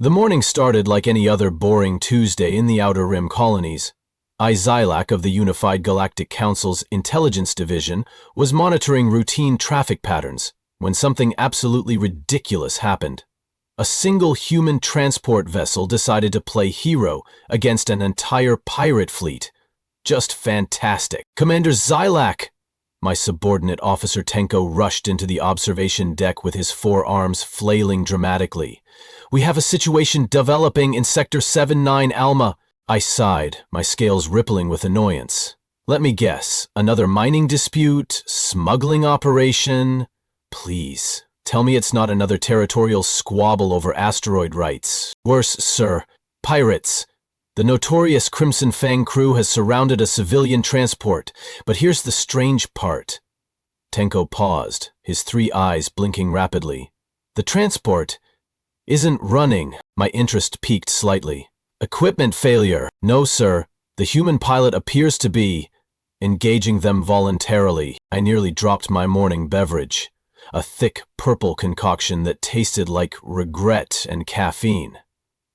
The morning started like any other boring Tuesday in the Outer Rim colonies. Xylak of the Unified Galactic Council's Intelligence Division was monitoring routine traffic patterns when something absolutely ridiculous happened. A single human transport vessel decided to play hero against an entire pirate fleet. Just fantastic. Commander Xylak! My subordinate Officer Tenko rushed into the observation deck with his forearms flailing dramatically. We have a situation developing in Sector 7-9 Alma. I sighed, my scales rippling with annoyance. Let me guess, another mining dispute, smuggling operation? Please, tell me it's not another territorial squabble over asteroid rights. Worse, sir, pirates. The notorious Crimson Fang crew has surrounded a civilian transport, but here's the strange part. Tenko paused, his three eyes blinking rapidly. The transport isn't running. My interest peaked slightly. Equipment failure. No, sir. The human pilot appears to be engaging them voluntarily. I nearly dropped my morning beverage, a thick purple concoction that tasted like regret and caffeine.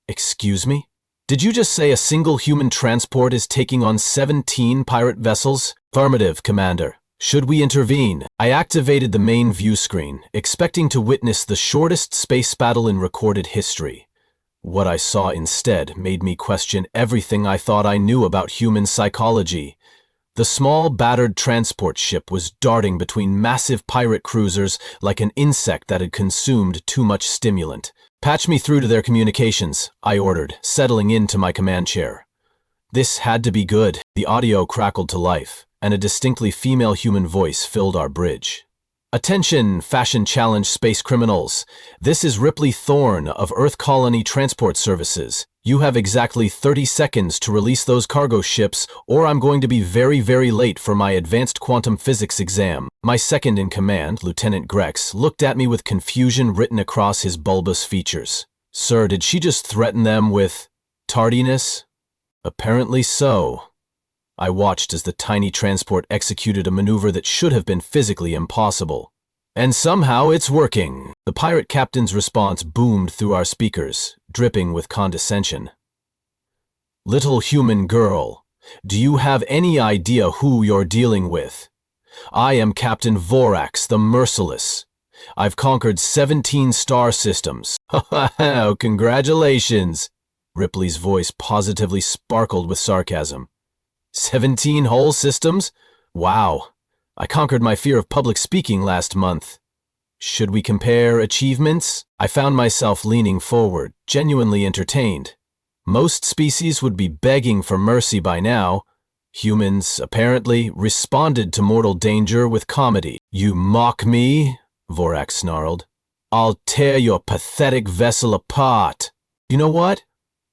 Excuse me? Did you just say a single human transport is taking on 17 pirate vessels? Affirmative, Commander. Should we intervene? I activated the main view screen, expecting to witness the shortest space battle in recorded history. What I saw instead made me question everything I thought I knew about human psychology. The small, battered transport ship was darting between massive pirate cruisers like an insect that had consumed too much stimulant. Patch me through to their communications, I ordered, settling into my command chair. This had to be good. The audio crackled to life, and a distinctly female human voice filled our bridge. Attention, Fashion Challenge space criminals. This is Ripley Thorne of Earth Colony Transport Services. You have exactly 30 seconds to release those cargo ships, or I'm going to be very, very late for my advanced quantum physics exam. My second-in-command, Lieutenant Grex, looked at me with confusion written across his bulbous features. Sir, did she just threaten them with tardiness? Apparently so. I watched as the tiny transport executed a maneuver that should have been physically impossible. And somehow it's working. The pirate captain's response boomed through our speakers, dripping with condescension. Little human girl, do you have any idea who you're dealing with? I am Captain Vorax the Merciless. I've conquered 17 star systems. Congratulations! Ripley's voice positively sparkled with sarcasm. 17 whole systems? Wow. I conquered my fear of public speaking last month. Should we compare achievements? I found myself leaning forward, genuinely entertained. Most species would be begging for mercy by now. Humans, apparently, responded to mortal danger with comedy. You mock me? Vorax snarled. I'll tear your pathetic vessel apart. You know what?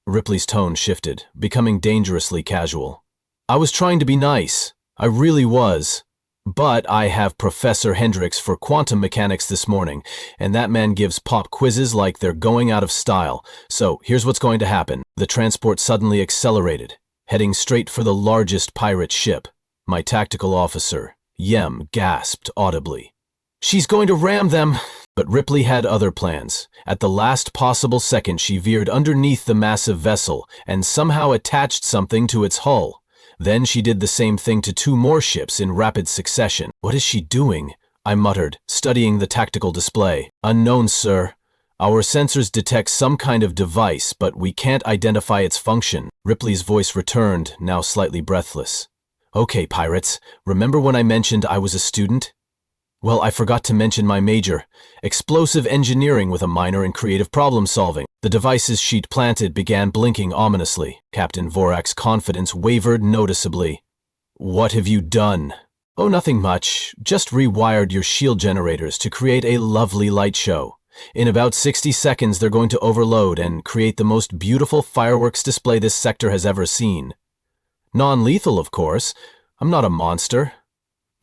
Ripley's tone shifted, becoming dangerously casual. I was trying to be nice. I really was. But I have Professor Hendricks for quantum mechanics this morning, and that man gives pop quizzes like they're going out of style. So here's what's going to happen. The transport suddenly accelerated, heading straight for the largest pirate ship. My tactical officer, Yem, gasped audibly. She's going to ram them! But Ripley had other plans. At the last possible second, she veered underneath the massive vessel and somehow attached something to its hull. Then she did the same thing to 2 more ships in rapid succession. What is she doing? I muttered, studying the tactical display. Unknown, sir. Our sensors detect some kind of device, but we can't identify its function. Ripley's voice returned, now slightly breathless. Okay, pirates, remember when I mentioned I was a student? Well, I forgot to mention my major, explosive engineering with a minor in creative problem solving. The device's sheet planted began blinking ominously. Captain Vorax's confidence wavered noticeably. What have you done? Oh, nothing much. Just rewired your shield generators to create a lovely light show. In about 60 seconds, they're going to overload and create the most beautiful fireworks display this sector has ever seen. Non-lethal, of course. I'm not a monster.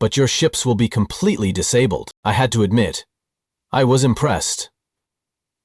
But your ships will be completely disabled. I had to admit, I was impressed.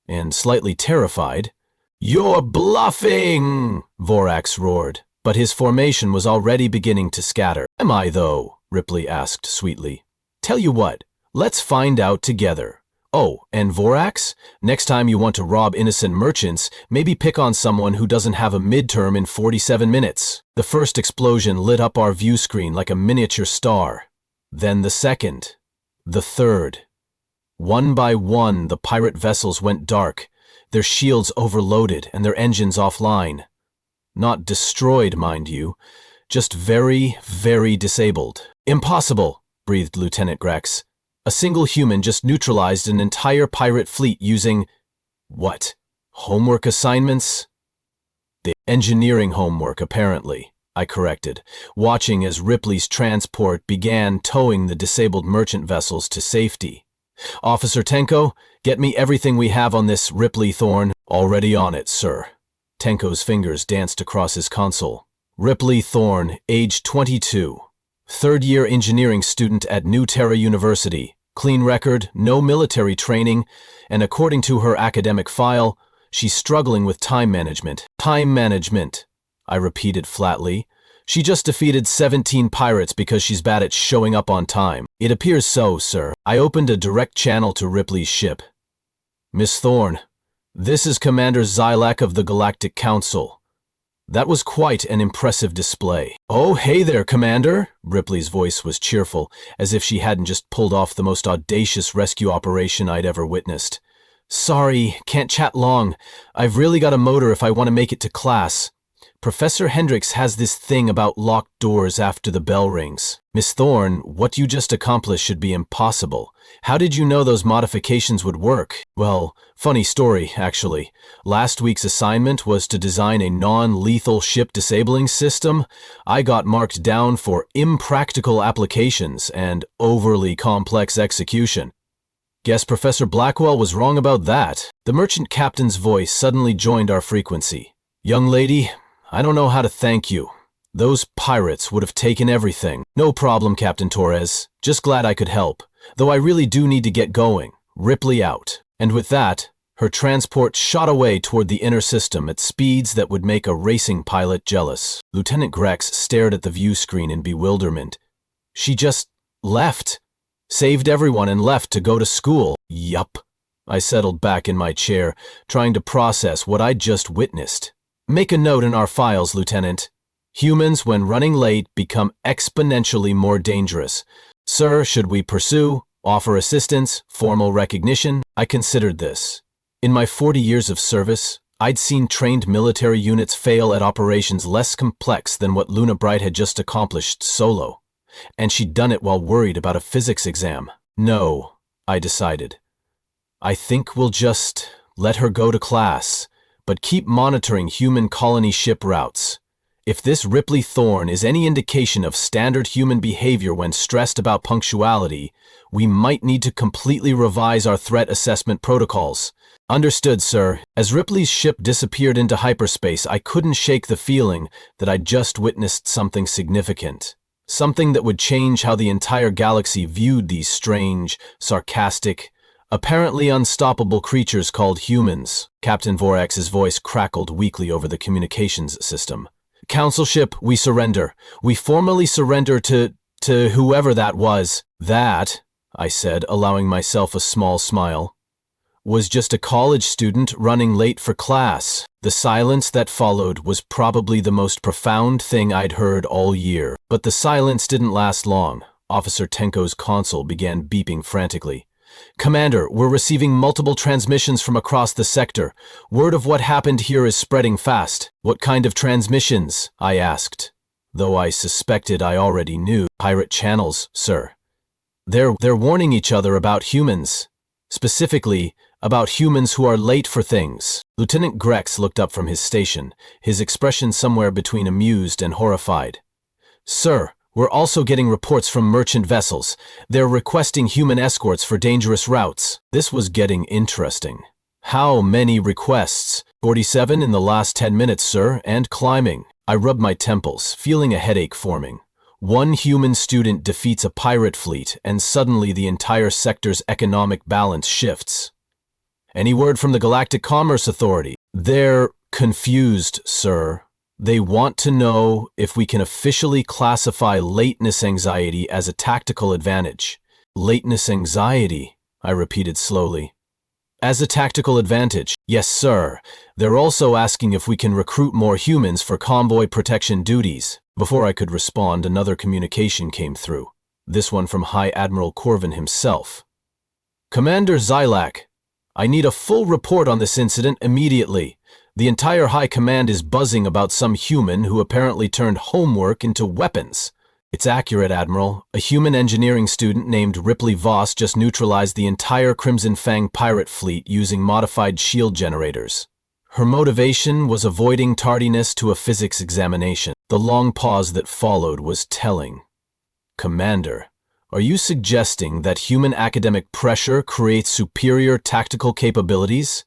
And slightly terrified. You're bluffing! Vorax roared, but his formation was already beginning to scatter. Am I, though? Ripley asked sweetly. Tell you what, let's find out together. Oh, and Vorax? Next time you want to rob innocent merchants, maybe pick on someone who doesn't have a midterm in 47 minutes. The first explosion lit up our view screen like a miniature star. Then the second. The third. One by one, the pirate vessels went dark, their shields overloaded and their engines offline. Not destroyed, mind you, just very, very disabled. Impossible, breathed Lieutenant Grex. A single human just neutralized an entire pirate fleet using… what? Homework assignments? The engineering homework, apparently, I corrected, watching as Ripley's transport began towing the disabled merchant vessels to safety. Officer Tenko, get me everything we have on this Ripley Thorne. Already on it, sir. Tenko's fingers danced across his console. Ripley Thorne, age 22. Third-year engineering student at New Terra University. Clean record, no military training, and according to her academic file, she's struggling with time management. Time management, I repeated flatly. She just defeated 17 pirates because she's bad at showing up on time. It appears so, sir. I opened a direct channel to Ripley's ship. Miss Thorne, this is Commander Xylak of the Galactic Council. That was quite an impressive display. Oh, hey there, Commander! Ripley's voice was cheerful, as if she hadn't just pulled off the most audacious rescue operation I'd ever witnessed. Sorry, can't chat long. I've really got a motor if I want to make it to class. Professor Hendricks has this thing about locked doors after the bell rings. Miss Thorne, what you just accomplished should be impossible. How did you know those modifications would work? Well, funny story, actually. Last week's assignment was to design a non-lethal ship disabling system. I got marked down for impractical applications and overly complex execution. Guess Professor Blackwell was wrong about that. The merchant captain's voice suddenly joined our frequency. Young lady, I don't know how to thank you. Those pirates would have taken everything. No problem, Captain Torres. Just glad I could help. Though I really do need to get going. Ripley out. And with that, her transport shot away toward the inner system at speeds that would make a racing pilot jealous. Lieutenant Grex stared at the view screen in bewilderment. She just left. Saved everyone and left to go to school. Yup. I settled back in my chair, trying to process what I'd just witnessed. Make a note in our files, Lieutenant. Humans, when running late, become exponentially more dangerous. Sir, should we pursue, offer assistance, formal recognition? I considered this. In my 40 years of service, I'd seen trained military units fail at operations less complex than what Luna Bright had just accomplished solo. And she'd done it while worried about a physics exam. No, I decided. I think we'll just let her go to class, but keep monitoring human colony ship routes. If this Ripley Thorne is any indication of standard human behavior when stressed about punctuality, we might need to completely revise our threat assessment protocols. Understood, sir. As Ripley's ship disappeared into hyperspace, I couldn't shake the feeling that I'd just witnessed something significant. Something that would change how the entire galaxy viewed these strange, sarcastic, apparently unstoppable creatures called humans. Captain Vorax's voice crackled weakly over the communications system. Council ship, we surrender. We formally surrender to whoever that was. That, I said, allowing myself a small smile, was just a college student running late for class. The silence that followed was probably the most profound thing I'd heard all year. But the silence didn't last long. Officer Tenko's console began beeping frantically. Commander, we're receiving multiple transmissions from across the sector. Word of what happened here is spreading fast. What kind of transmissions? I asked, though I suspected I already knew. Pirate channels, sir. They're warning each other about humans. Specifically, about humans who are late for things. Lieutenant Grex looked up from his station, his expression somewhere between amused and horrified. Sir, we're also getting reports from merchant vessels. They're requesting human escorts for dangerous routes. This was getting interesting. How many requests? 47 in the last 10 minutes, sir, and climbing. I rubbed my temples, feeling a headache forming. One human student defeats a pirate fleet, and suddenly the entire sector's economic balance shifts. Any word from the Galactic Commerce Authority? They're confused, sir. They want to know if we can officially classify lateness anxiety as a tactical advantage. Lateness anxiety? I repeated slowly. As a tactical advantage, yes, sir. They're also asking if we can recruit more humans for convoy protection duties. Before I could respond, another communication came through. This one from High Admiral Corvin himself. Commander Xylak, I need a full report on this incident immediately. The entire High Command is buzzing about some human who apparently turned homework into weapons. It's accurate, Admiral. A human engineering student named Ripley Voss just neutralized the entire Crimson Fang pirate fleet using modified shield generators. Her motivation was avoiding tardiness to a physics examination. The long pause that followed was telling. Commander, are you suggesting that human academic pressure creates superior tactical capabilities?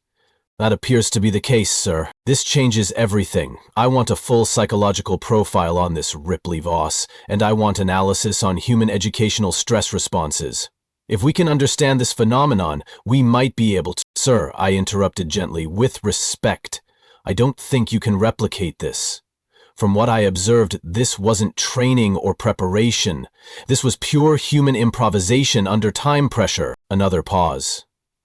That appears to be the case, sir. This changes everything. I want a full psychological profile on this Ripley Voss, and I want analysis on human educational stress responses. If we can understand this phenomenon, we might be able to— Sir, I interrupted gently, with respect. I don't think you can replicate this. From what I observed, this wasn't training or preparation. This was pure human improvisation under time pressure. Another pause.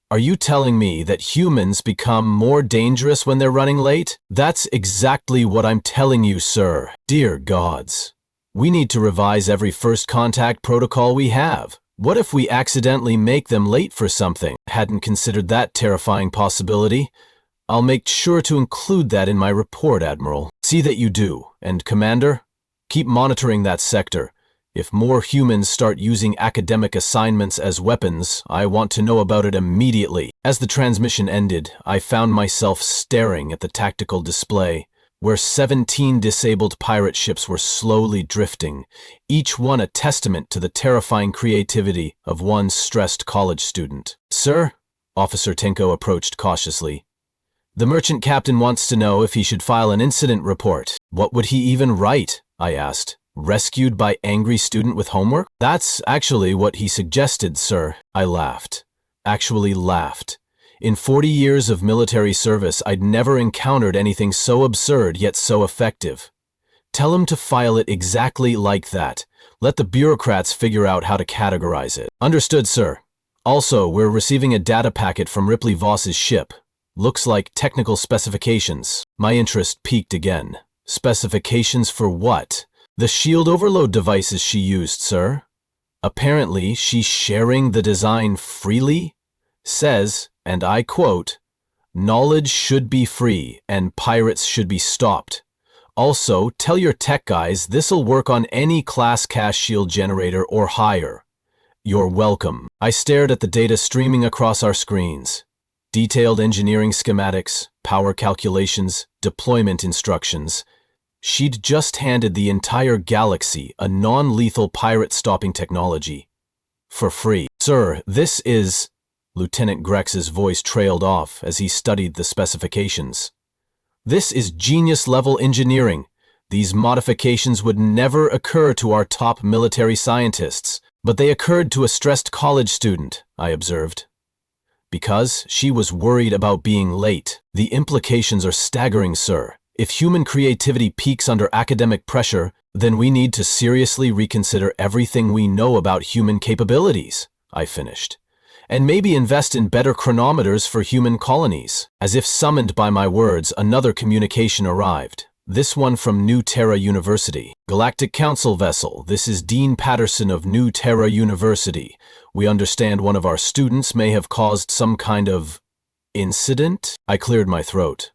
Are you telling me that humans become more dangerous when they're running late? That's exactly what I'm telling you, sir. Dear gods. We need to revise every first contact protocol we have. What if we accidentally make them late for something? Hadn't considered that terrifying possibility. I'll make sure to include that in my report, Admiral. See that you do. And Commander, keep monitoring that sector. If more humans start using academic assignments as weapons, I want to know about it immediately. As the transmission ended, I found myself staring at the tactical display, where 17 disabled pirate ships were slowly drifting, each one a testament to the terrifying creativity of one stressed college student. Sir, Officer Tinko approached cautiously. The merchant captain wants to know if he should file an incident report. What would he even write? I asked. Rescued by angry student with homework? That's actually what he suggested, sir. I laughed. Actually laughed. In 40 years of military service, I'd never encountered anything so absurd yet so effective. Tell him to file it exactly like that. Let the bureaucrats figure out how to categorize it. Understood, sir. Also, we're receiving a data packet from Ripley Voss's ship. Looks like technical specifications. My interest peaked again. Specifications for what? The shield overload devices she used, sir. Apparently, she's sharing the design freely. Says, and I quote, "Knowledge should be free and pirates should be stopped. Also, tell your tech guys this'll work on any class cash shield generator or higher. You're welcome." I stared at the data streaming across our screens. Detailed engineering schematics, power calculations, deployment instructions. She'd just handed the entire galaxy a non-lethal pirate-stopping technology. For free. Sir, this is— Lieutenant Grex's voice trailed off as he studied the specifications. This is genius-level engineering. These modifications would never occur to our top military scientists, but they occurred to a stressed college student, I observed. Because she was worried about being late. The implications are staggering, sir. If human creativity peaks under academic pressure, then we need to seriously reconsider everything we know about human capabilities, I finished. And maybe invest in better chronometers for human colonies. As if summoned by my words, another communication arrived. This one from New Terra University. Galactic Council vessel, this is Dean Patterson of New Terra University. We understand one of our students may have caused some kind of incident? I cleared my throat.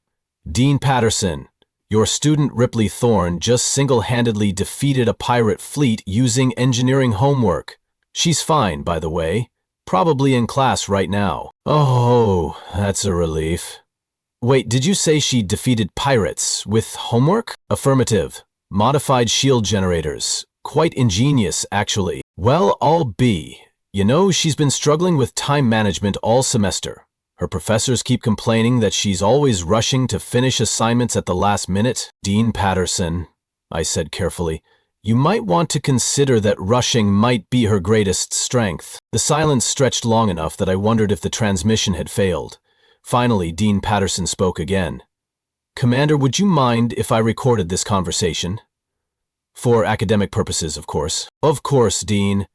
Dean Patterson, your student Ripley Thorne just single-handedly defeated a pirate fleet using engineering homework. She's fine, by the way. Probably in class right now. Oh, that's a relief. Wait, did you say she defeated pirates with homework? Affirmative. Modified shield generators. Quite ingenious, actually. Well, I'll be. You know, she's been struggling with time management all semester. Her professors keep complaining that she's always rushing to finish assignments at the last minute. Dean Patterson, I said carefully, you might want to consider that rushing might be her greatest strength. The silence stretched long enough that I wondered if the transmission had failed. Finally, Dean Patterson spoke again. Commander, would you mind if I recorded this conversation? For academic purposes, of course. Of course, Dean.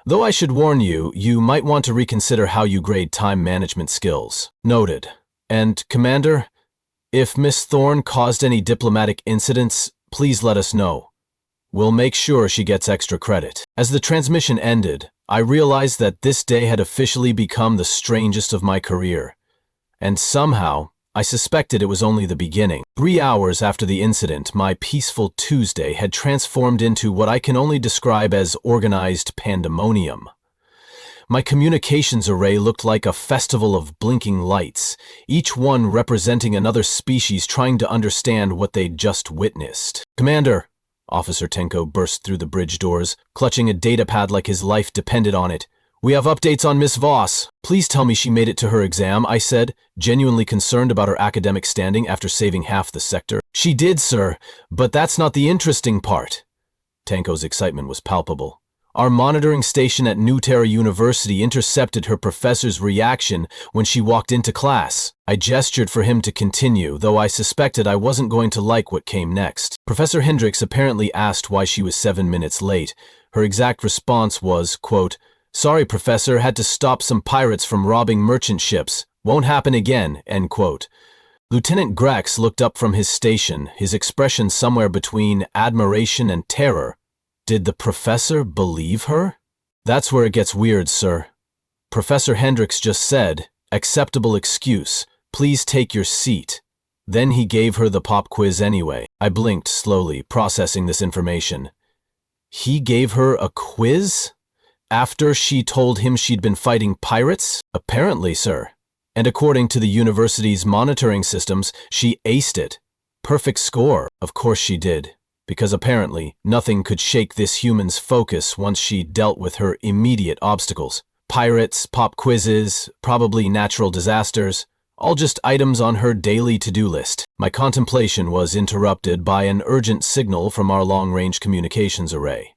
Though I should warn you, you might want to reconsider how you grade time management skills. Noted. And, Commander, if Miss Thorne caused any diplomatic incidents, please let us know. We'll make sure she gets extra credit. As the transmission ended, I realized that this day had officially become the strangest of my career. And somehow, I suspected it was only the beginning. 3 hours after the incident, my peaceful Tuesday had transformed into what I can only describe as organized pandemonium. My communications array looked like a festival of blinking lights, each one representing another species trying to understand what they'd just witnessed. Commander, Officer Tenko burst through the bridge doors, clutching a datapad like his life depended on it. We have updates on Miss Voss. Please tell me she made it to her exam, I said, genuinely concerned about her academic standing after saving half the sector. She did, sir, but that's not the interesting part. Tenko's excitement was palpable. Our monitoring station at New Terra University intercepted her professor's reaction when she walked into class. I gestured for him to continue, though I suspected I wasn't going to like what came next. Professor Hendricks apparently asked why she was 7 minutes late. Her exact response was, quote, "Sorry, Professor, had to stop some pirates from robbing merchant ships. Won't happen again," end quote. Lieutenant Grex looked up from his station, his expression somewhere between admiration and terror. Did the professor believe her? That's where it gets weird, sir. Professor Hendricks just said, "Acceptable excuse. Please take your seat." Then he gave her the pop quiz anyway. I blinked slowly, processing this information. He gave her a quiz? After she told him she'd been fighting pirates? Apparently, sir. And according to the university's monitoring systems, she aced it. Perfect score. Of course she did. Because apparently, nothing could shake this human's focus once she dealt with her immediate obstacles. Pirates, pop quizzes, probably natural disasters, all just items on her daily to-do list. My contemplation was interrupted by an urgent signal from our long-range communications array.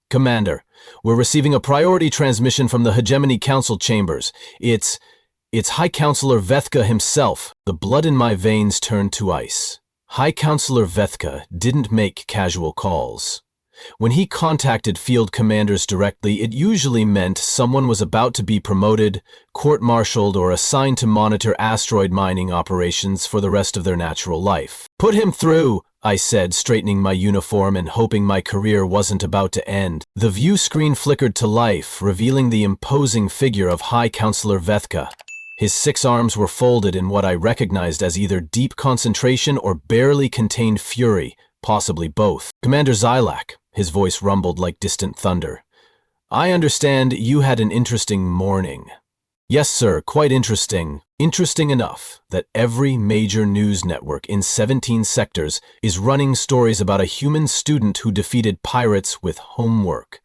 Commander, we're receiving a priority transmission from the Hegemony Council chambers. It's High Counselor Vethka himself. The blood in my veins turned to ice. High Counselor Vethka didn't make casual calls. When he contacted field commanders directly, it usually meant someone was about to be promoted, court-martialed, or assigned to monitor asteroid mining operations for the rest of their natural life. Put him through, I said, straightening my uniform and hoping my career wasn't about to end. The view screen flickered to life, revealing the imposing figure of High Counselor Vethka. His 6 arms were folded in what I recognized as either deep concentration or barely contained fury, possibly both. Commander Xylak, his voice rumbled like distant thunder. I understand you had an interesting morning. Yes, sir, quite interesting. Interesting enough that every major news network in 17 sectors is running stories about a human student who defeated pirates with homework.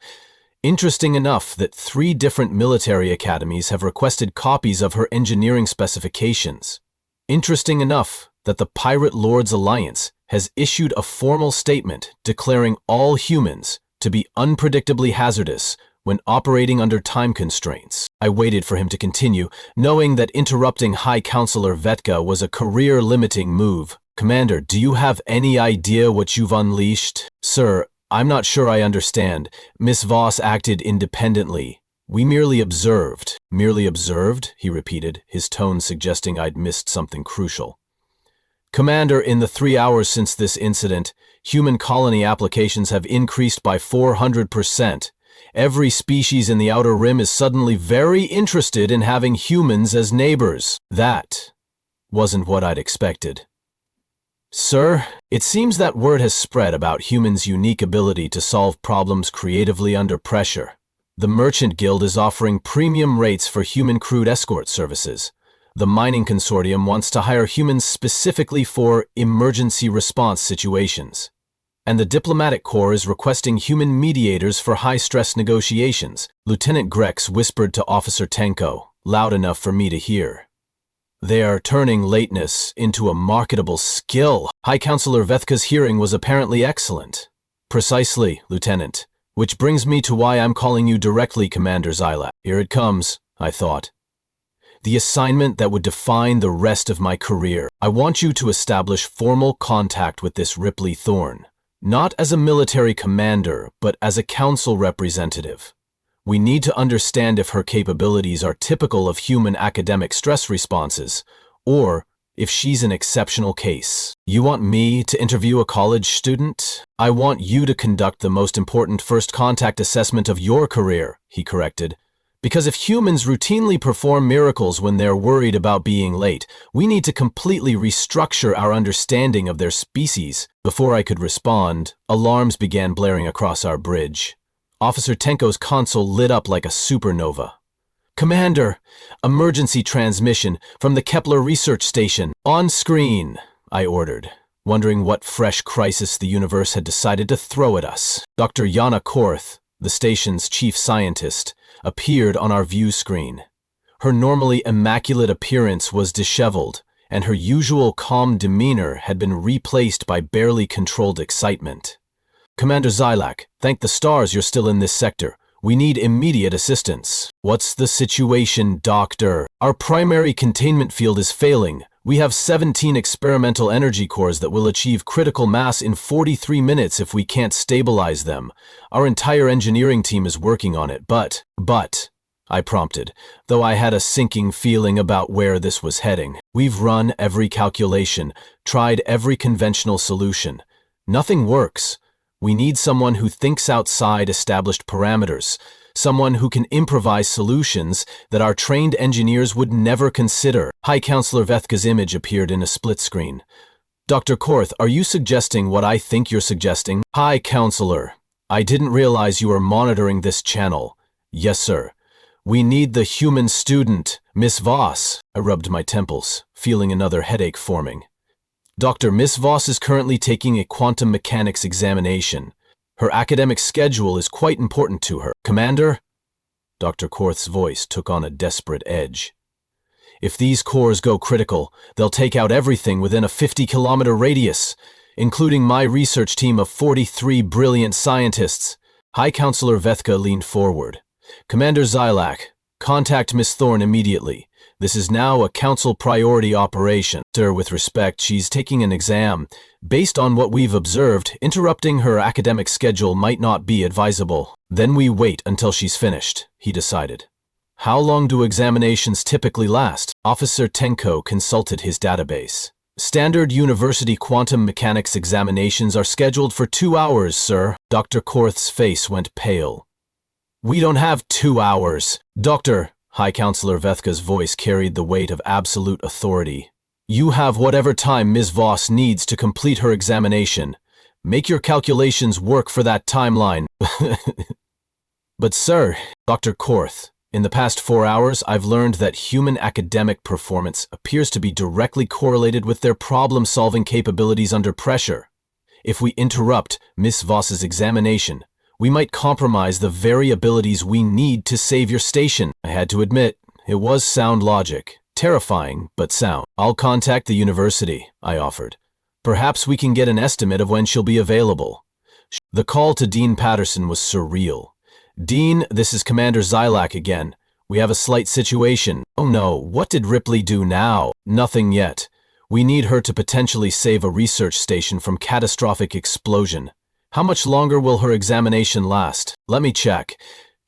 Interesting enough that 3 different military academies have requested copies of her engineering specifications. Interesting enough that the Pirate Lords Alliance has issued a formal statement declaring all humans to be unpredictably hazardous when operating under time constraints. I waited for him to continue, knowing that interrupting High Counselor Vethka was a career-limiting move. Commander, do you have any idea what you've unleashed? Sir, I'm not sure I understand. Miss Voss acted independently. We merely observed. Merely observed? He repeated, his tone suggesting I'd missed something crucial. Commander, in the 3 hours since this incident, human colony applications have increased by 400%. Every species in the Outer Rim is suddenly very interested in having humans as neighbors. That wasn't what I'd expected. Sir, it seems that word has spread about humans' unique ability to solve problems creatively under pressure. The Merchant Guild is offering premium rates for human crewed escort services. The Mining Consortium wants to hire humans specifically for emergency response situations. And the Diplomatic Corps is requesting human mediators for high-stress negotiations. Lieutenant Grex whispered to Officer Tenko, loud enough for me to hear. They are turning lateness into a marketable skill. High Counselor Vethka's hearing was apparently excellent. Precisely, Lieutenant. Which brings me to why I'm calling you directly, Commander Xylak. Here it comes, I thought. The assignment that would define the rest of my career. I want you to establish formal contact with this Ripley Thorne. Not as a military commander, but as a council representative. We need to understand if her capabilities are typical of human academic stress responses, or if she's an exceptional case. You want me to interview a college student? I want you to conduct the most important first contact assessment of your career, he corrected. Because if humans routinely perform miracles when they're worried about being late, we need to completely restructure our understanding of their species. Before I could respond, alarms began blaring across our bridge. Officer Tenko's console lit up like a supernova. "Commander, emergency transmission from the Kepler research station. On screen," I ordered, wondering what fresh crisis the universe had decided to throw at us. Dr. Yana Korth, the station's chief scientist, appeared on our view screen. Her normally immaculate appearance was disheveled, and her usual calm demeanor had been replaced by barely controlled excitement. "Commander Zylak, thank the stars you're still in this sector. We need immediate assistance." "What's the situation, Doctor?" "Our primary containment field is failing. We have 17 experimental energy cores that will achieve critical mass in 43 minutes if we can't stabilize them. Our entire engineering team is working on it, but, I prompted, though I had a sinking feeling about where this was heading. "We've run every calculation, tried every conventional solution. Nothing works. We need someone who thinks outside established parameters, someone who can improvise solutions that our trained engineers would never consider." High Counselor Vethka's image appeared in a split screen. "Dr. Korth, are you suggesting what I think you're suggesting?" "High Counselor, I didn't realize you were monitoring this channel." "Yes, sir. We need the human student, Miss Voss." I rubbed my temples, feeling another headache forming. "Doctor, Miss Voss is currently taking a quantum mechanics examination. Her academic schedule is quite important to her." "Commander?" Dr. Korth's voice took on a desperate edge. "If these cores go critical, they'll take out everything within a 50-kilometer radius, including my research team of 43 brilliant scientists." High Counselor Vethka leaned forward. "Commander Zylak, contact Miss Thorne immediately. This is now a council priority operation. Sir, with respect, she's taking an exam. Based on what we've observed, interrupting her academic schedule might not be advisable." "Then we wait until she's finished," he decided. "How long do examinations typically last?" Officer Tenko consulted his database. "Standard university quantum mechanics examinations are scheduled for 2 hours, sir." Dr. Korth's face went pale. "We don't have 2 hours. Doctor," High Counselor Vethka's voice carried the weight of absolute authority. "You have whatever time Ms. Voss needs to complete her examination. Make your calculations work for that timeline." "But sir," Dr. Korth, "in the past 4 hours, I've learned that human academic performance appears to be directly correlated with their problem-solving capabilities under pressure. If we interrupt Miss Voss's examination, we might compromise the very abilities we need to save your station." I had to admit, it was sound logic. Terrifying, but sound. "I'll contact the university," I offered. "Perhaps we can get an estimate of when she'll be available." The call to Dean Patterson was surreal. "Dean, this is Commander Zylak again. We have a slight situation." "Oh no, what did Ripley do now?" "Nothing yet. We need her to potentially save a research station from catastrophic explosion. How much longer will her examination last?" "Let me check.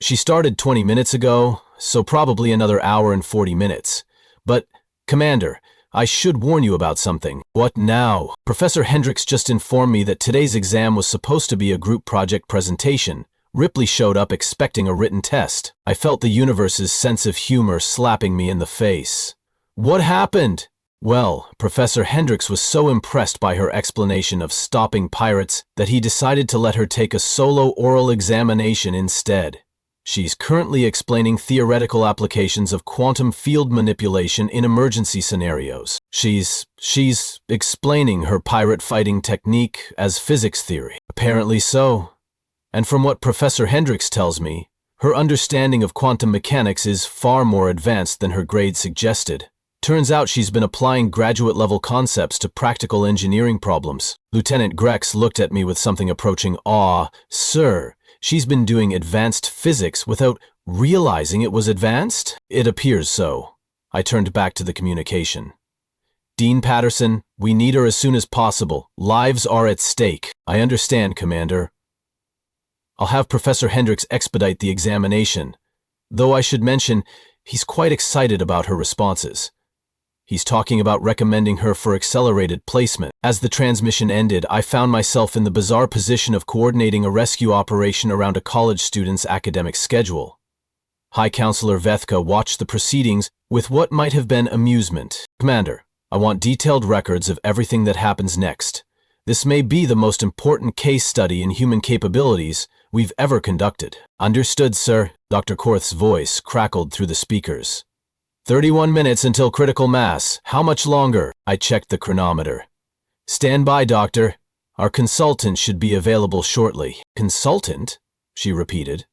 She started 20 minutes ago, so probably another hour and 40 minutes. But, Commander, I should warn you about something." "What now?" "Professor Hendricks just informed me that today's exam was supposed to be a group project presentation. Ripley showed up expecting a written test." I felt the universe's sense of humor slapping me in the face. "What happened?" "Well, Professor Hendricks was so impressed by her explanation of stopping pirates that he decided to let her take a solo oral examination instead. She's currently explaining theoretical applications of quantum field manipulation in emergency scenarios. She's explaining her pirate fighting technique as physics theory." "Apparently so. And from what Professor Hendricks tells me, her understanding of quantum mechanics is far more advanced than her grade suggested. Turns out she's been applying graduate-level concepts to practical engineering problems." Lieutenant Grex looked at me with something approaching awe. "Sir, she's been doing advanced physics without realizing it was advanced?" "It appears so." I turned back to the communication. "Dean Patterson, we need her as soon as possible. Lives are at stake." "I understand, Commander." I'll have Professor Hendricks expedite the examination. Though I should mention, he's quite excited about her responses. He's talking about recommending her for accelerated placement. As the transmission ended, I found myself in the bizarre position of coordinating a rescue operation around a college student's academic schedule. High Counselor Vethka watched the proceedings with what might have been amusement. Commander, I want detailed records of everything that happens next. This may be the most important case study in human capabilities we've ever conducted. Understood, sir. Dr. Korth's voice crackled through the speakers. 31 minutes until critical mass. How much longer? I checked the chronometer. Stand by, Doctor. Our consultant should be available shortly. Consultant? She repeated.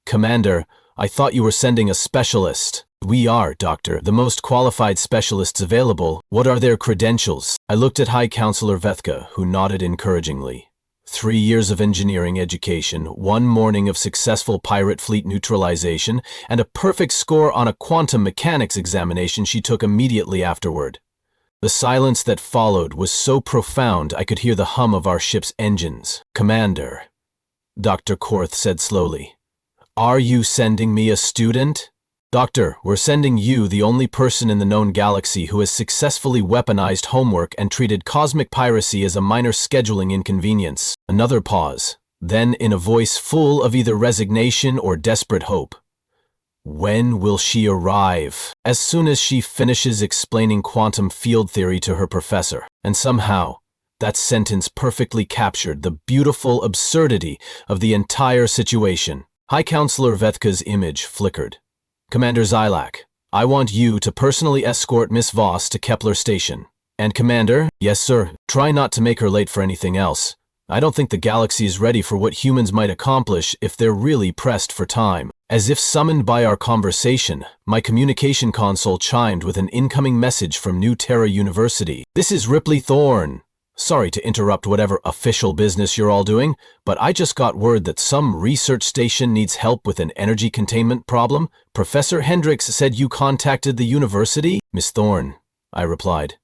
Commander, I thought you were sending a specialist. We are, Doctor, the most qualified specialists available. What are their credentials? I looked at High Counselor Vethka, who nodded encouragingly. 3 years of engineering education, 1 morning of successful pirate fleet neutralization, and a perfect score on a quantum mechanics examination she took immediately afterward. The silence that followed was so profound I could hear the hum of our ship's engines. Commander, Dr. Korth said slowly, are you sending me a student? Doctor, we're sending you, the only person in the known galaxy who has successfully weaponized homework and treated cosmic piracy as a minor scheduling inconvenience. Another pause. Then, in a voice full of either resignation or desperate hope, when will she arrive? As soon as she finishes explaining quantum field theory to her professor. And somehow, that sentence perfectly captured the beautiful absurdity of the entire situation. High Counselor Vethka's image flickered. Commander Zilak, I want you to personally escort Miss Voss to Kepler Station. And Commander, yes sir, try not to make her late for anything else. I don't think the galaxy is ready for what humans might accomplish if they're really pressed for time. As if summoned by our conversation, my communication console chimed with an incoming message from New Terra University. This is Ripley Thorne. Sorry to interrupt whatever official business you're all doing, but I just got word that some research station needs help with an energy containment problem. Professor Hendricks said you contacted the university? Miss Thorne, I replied.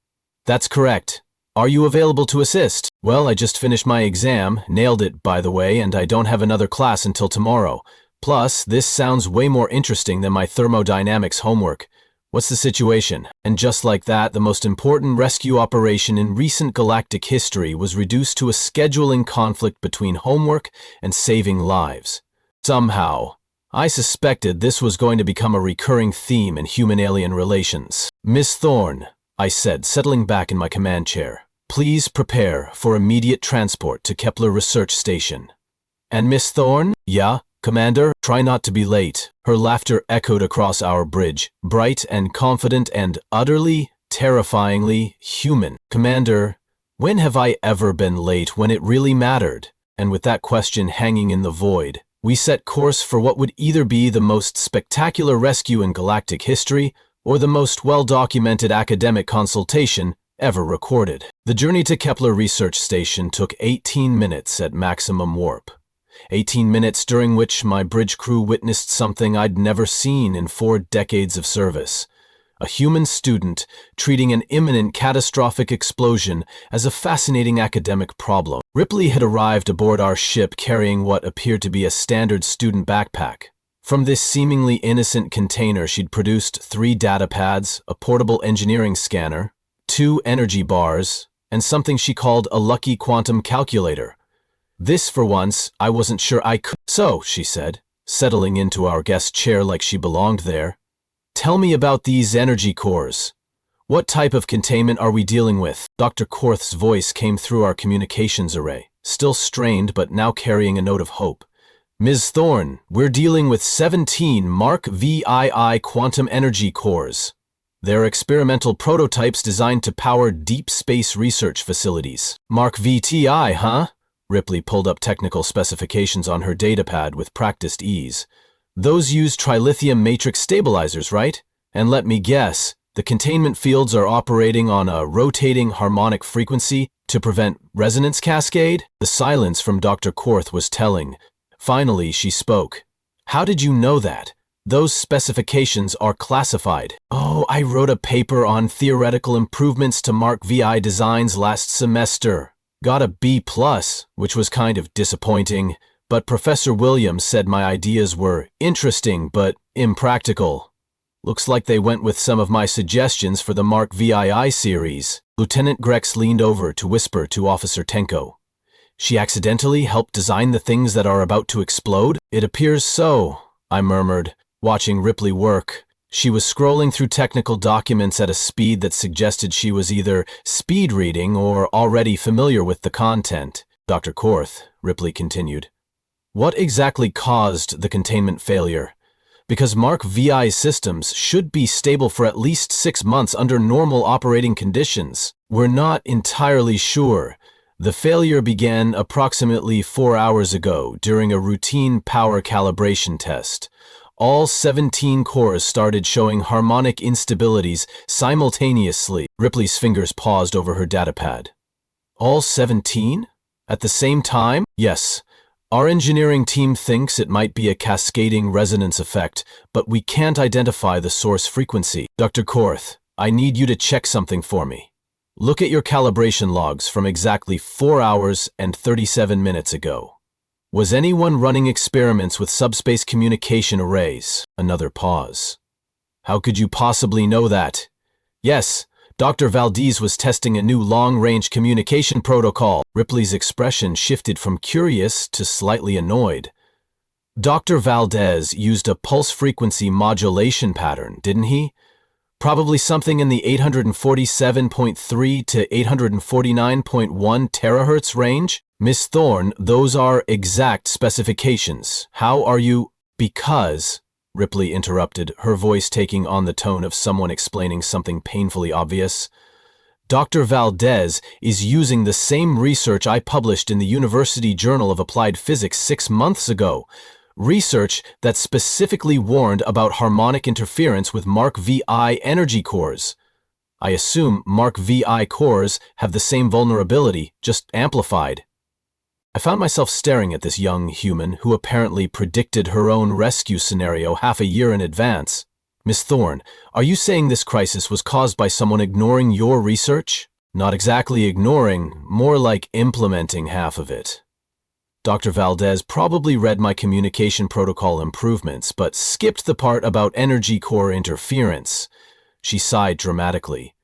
That's correct. Are you available to assist? Well, I just finished my exam, nailed it by the way, and I don't have another class until tomorrow. Plus, this sounds way more interesting than my thermodynamics homework. What's the situation? And just like that, the most important rescue operation in recent galactic history was reduced to a scheduling conflict between homework and saving lives. Somehow, I suspected this was going to become a recurring theme in human-alien relations. Miss Thorne, I said, settling back in my command chair, please prepare for immediate transport to Kepler Research Station. And Miss Thorne? Yeah? Commander, try not to be late. Her laughter echoed across our bridge, bright and confident and utterly, terrifyingly human. Commander, when have I ever been late when it really mattered? And with that question hanging in the void, we set course for what would either be the most spectacular rescue in galactic history or the most well-documented academic consultation ever recorded. The journey to Kepler Research Station took 18 minutes at maximum warp. 18 minutes during which my bridge crew witnessed something I'd never seen in 4 decades of service. A human student treating an imminent catastrophic explosion as a fascinating academic problem. Ripley had arrived aboard our ship carrying what appeared to be a standard student backpack. From this seemingly innocent container, she'd produced 3 data pads, a portable engineering scanner, 2 energy bars, and something she called a lucky quantum calculator. This, for once, I wasn't sure I could. So, she said, settling into our guest chair like she belonged there, tell me about these energy cores. What type of containment are we dealing with? Dr. Korth's voice came through our communications array, still strained but now carrying a note of hope. Ms. Thorne, we're dealing with 17 Mark VII quantum energy cores. They're experimental prototypes designed to power deep space research facilities. Mark VTI, huh? Ripley pulled up technical specifications on her datapad with practiced ease. Those use trilithium matrix stabilizers, right? And let me guess, the containment fields are operating on a rotating harmonic frequency to prevent resonance cascade? The silence from Dr. Korth was telling. Finally, she spoke. How did you know that? Those specifications are classified. Oh, I wrote a paper on theoretical improvements to Mark VI designs last semester. Got a B+, which was kind of disappointing, but Professor Williams said my ideas were interesting but impractical. Looks like they went with some of my suggestions for the Mark VII series. Lieutenant Grex leaned over to whisper to Officer Tenko. She accidentally helped design the things that are about to explode? It appears so, I murmured, watching Ripley work. She was scrolling through technical documents at a speed that suggested she was either speed reading or already familiar with the content. Dr. Korth, Ripley continued. What exactly caused the containment failure? Because Mark VI's systems should be stable for at least 6 months under normal operating conditions. We're not entirely sure. The failure began approximately 4 hours ago during a routine power calibration test. All 17 cores started showing harmonic instabilities simultaneously. Ripley's fingers paused over her datapad. All 17? At the same time? Yes. Our engineering team thinks it might be a cascading resonance effect, but we can't identify the source frequency. Dr. Korth, I need you to check something for me. Look at your calibration logs from exactly 4 hours and 37 minutes ago. Was anyone running experiments with subspace communication arrays? Another pause. How could you possibly know that? Yes, Dr. Valdez was testing a new long-range communication protocol. Ripley's expression shifted from curious to slightly annoyed. Dr. Valdez used a pulse frequency modulation pattern, didn't he? Probably something in the 847.3 to 849.1 terahertz range? Miss Thorne, those are exact specifications. How are you? Because, Ripley interrupted, her voice taking on the tone of someone explaining something painfully obvious. Dr. Valdez is using the same research I published in the University Journal of Applied Physics 6 months ago. Research that specifically warned about harmonic interference with Mark VI energy cores. I assume Mark VI cores have the same vulnerability, just amplified. I found myself staring at this young human who apparently predicted her own rescue scenario half a year in advance. Miss Thorne, are you saying this crisis was caused by someone ignoring your research? Not exactly ignoring, more like implementing half of it. Dr. Valdez probably read my communication protocol improvements, but skipped the part about energy core interference. She sighed dramatically.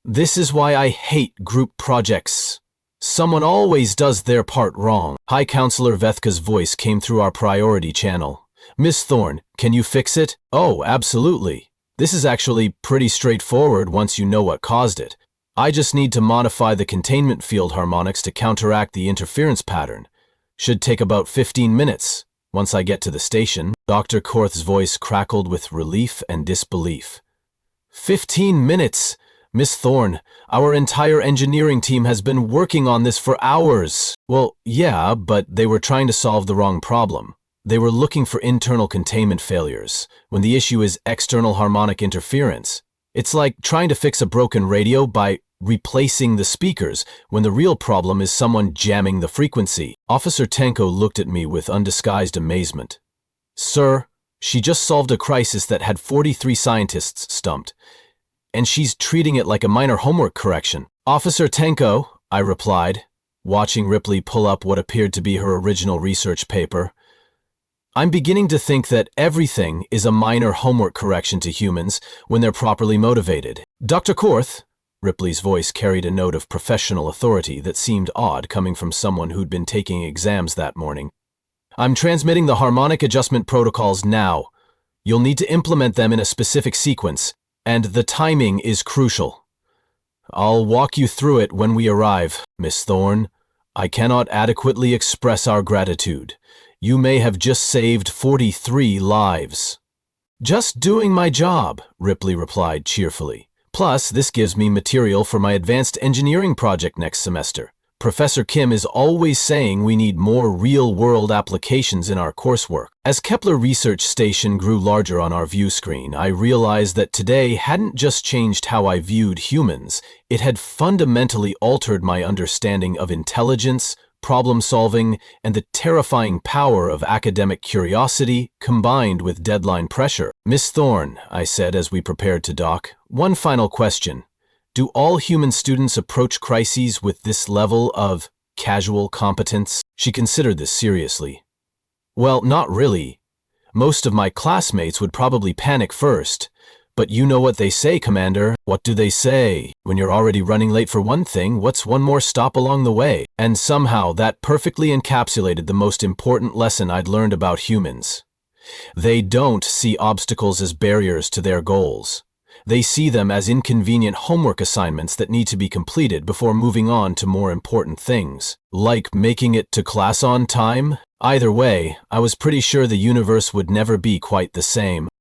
This is why I hate group projects. Someone always does their part wrong. High Counselor Vethka's voice came through our priority channel. Miss Thorne, can you fix it? Oh, absolutely. This is actually pretty straightforward once you know what caused it. I just need to modify the containment field harmonics to counteract the interference pattern. Should take about 15 minutes. Once I get to the station, Dr. Korth's voice crackled with relief and disbelief. 15 minutes? Miss Thorne, our entire engineering team has been working on this for hours. Well, yeah, but they were trying to solve the wrong problem. They were looking for internal containment failures, when the issue is external harmonic interference. It's like trying to fix a broken radio by replacing the speakers, when the real problem is someone jamming the frequency. Officer Tenko looked at me with undisguised amazement. Sir, she just solved a crisis that had 43 scientists stumped. And she's treating it like a minor homework correction. Officer Tenko, I replied, watching Ripley pull up what appeared to be her original research paper. I'm beginning to think that everything is a minor homework correction to humans when they're properly motivated. Dr. Korth, Ripley's voice carried a note of professional authority that seemed odd coming from someone who'd been taking exams that morning. I'm transmitting the harmonic adjustment protocols now. You'll need to implement them in a specific sequence. And the timing is crucial. I'll walk you through it when we arrive, Miss Thorne. I cannot adequately express our gratitude. You may have just saved 43 lives. Just doing my job, Ripley replied cheerfully. Plus, this gives me material for my advanced engineering project next semester. Professor Kim is always saying we need more real-world applications in our coursework. As Kepler Research Station grew larger on our view screen, I realized that today hadn't just changed how I viewed humans, it had fundamentally altered my understanding of intelligence, problem-solving, and the terrifying power of academic curiosity combined with deadline pressure. Miss Thorne, I said as we prepared to dock, one final question. Do all human students approach crises with this level of casual competence? She considered this seriously. Well, not really. Most of my classmates would probably panic first. But you know what they say, Commander. What do they say? When you're already running late for one thing, what's one more stop along the way? And somehow that perfectly encapsulated the most important lesson I'd learned about humans. They don't see obstacles as barriers to their goals. They see them as inconvenient homework assignments that need to be completed before moving on to more important things. Like making it to class on time? Either way, I was pretty sure the universe would never be quite the same.